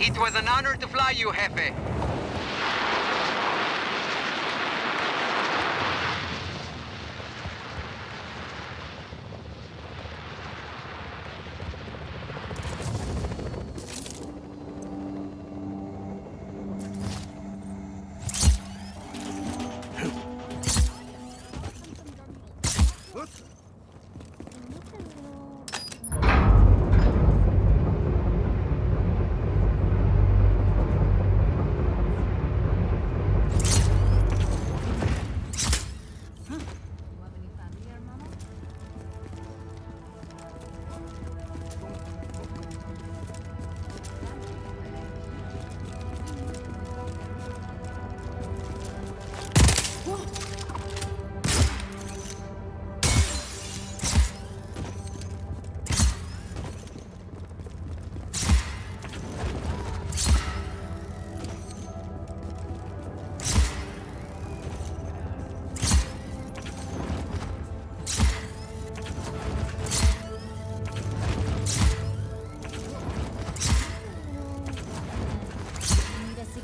It was an honor to fly you, Jefe.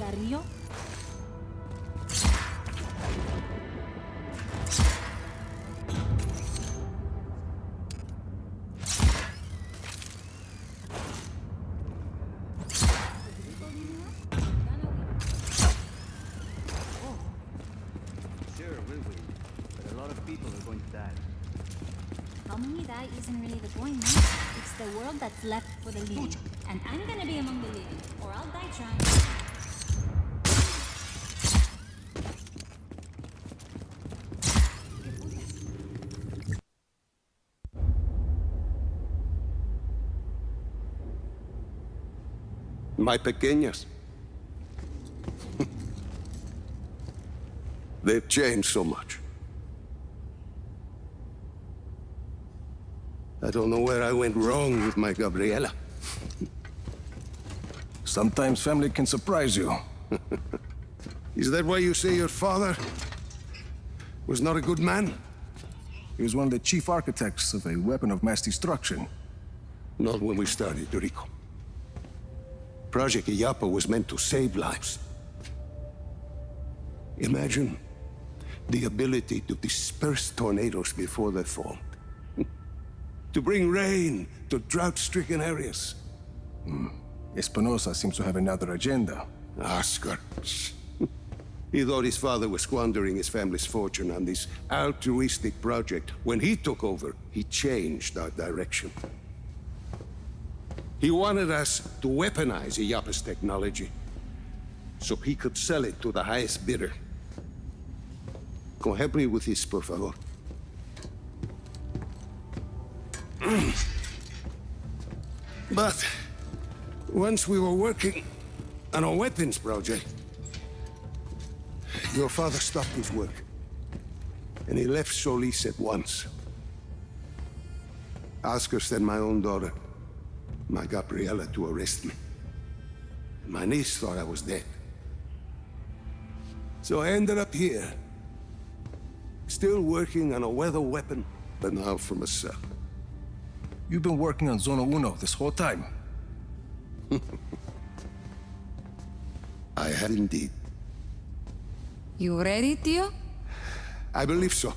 Río? Sure, will we? But a lot of people are going to die. How many die isn't really the point, man. It's the world that's left for the living. And I'm gonna be among the living, or I'll die trying. My pequeñas. They've changed so much. I don't know where I went wrong with my Gabriela. Sometimes family can surprise you. Is that why you say your father was not a good man? He was one of the chief architects of a weapon of mass destruction. Not when we started, Rico. Project Illapa was meant to save lives. Imagine the ability to disperse tornadoes before they formed. To bring rain to drought-stricken areas. Espinosa seems to have another agenda. Oscar. He thought his father was squandering his family's fortune on this altruistic project. When he took over, he changed our direction. He wanted us to weaponize Illapa's technology, so he could sell it to the highest bidder. Come help me with this, por favor. But once we were working on a weapons project, your father stopped his work, and he left Solis at once. Oscar sent my own daughter, my Gabriela, to arrest me. My niece thought I was dead. So I ended up here, still working on a weather weapon, but now from a cell. You've been working on Zona Uno this whole time. I have indeed. You ready, Tio? I believe so.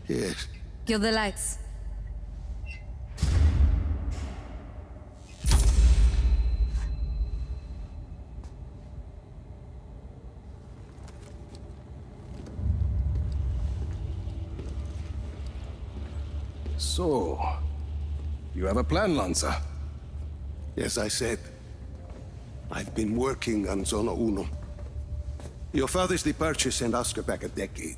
Yes. Kill the lights. So, you have a plan, Lanza? Yes, I said. I've been working on Zona Uno. Your father's departure sent Oscar back a decade.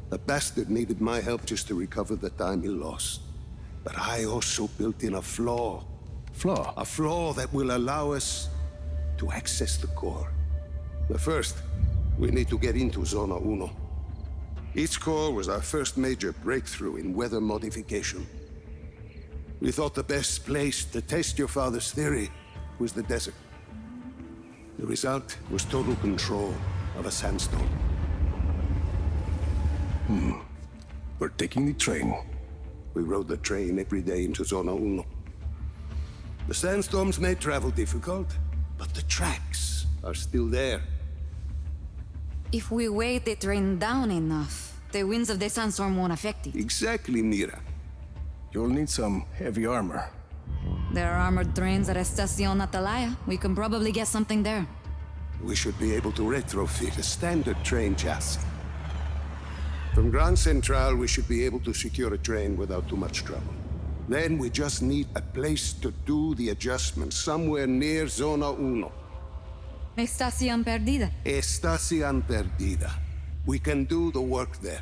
The bastard needed my help just to recover the time he lost. But I also built in a flaw. Flaw? A flaw that will allow us to access the core. But first, we need to get into Zona Uno. Each core was our first major breakthrough in weather modification. We thought the best place to test your father's theory was the desert. The result was total control of a sandstorm. We're taking the train. We rode the train every day into Zona Uno. The sandstorms made travel difficult, But the tracks are still there. If we weight the train down enough, the winds of the sandstorm won't affect it. Exactly, Mira. You'll need some heavy armor. There are armored trains at Estacion Atalaya. We can probably get something there. We should be able to retrofit a standard train chassis. From Grand Central, we should be able to secure a train without too much trouble. Then we just need a place to do the adjustments, somewhere near Zona Uno. Estacion Perdida. Estación Perdida. We can do the work there.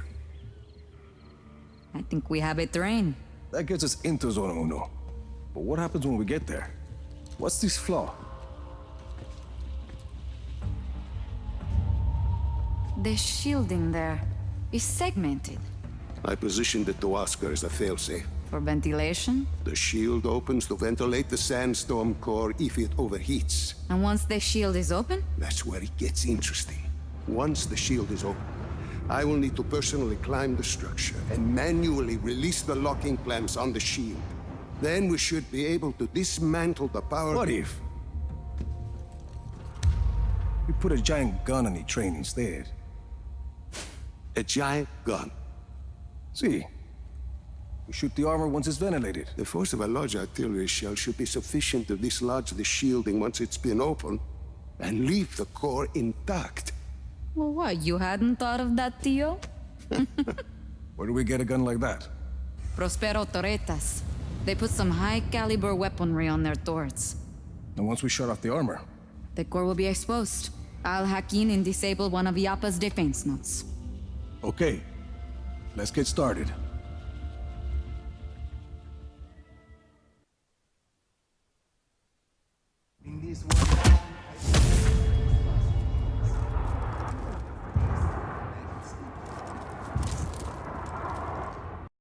I think we have a train. That gets us into Zona Uno. But what happens when we get there? What's this flaw? The shielding there is segmented. I positioned the Tuasker as a failsafe. For ventilation? The shield opens to ventilate the sandstorm core if it overheats. And once the shield is open? That's where it gets interesting. Once the shield is open, I will need to personally climb the structure and manually release the locking clamps on the shield. Then we should be able to dismantle the power... What if we put a giant gun on the train instead? A giant gun. See, we shoot the armor once it's ventilated. The force of a large artillery shell should be sufficient to dislodge the shielding once it's been opened, and leave the core intact. Well, what, you hadn't thought of that, Tio? Where do we get a gun like that? Prospero Torretas. They put some high-caliber weaponry on their turrets. And once we shut off the armor, The core will be exposed. I'll hack in and disable one of Yappa's defense nodes. okay, let's get started. In this one.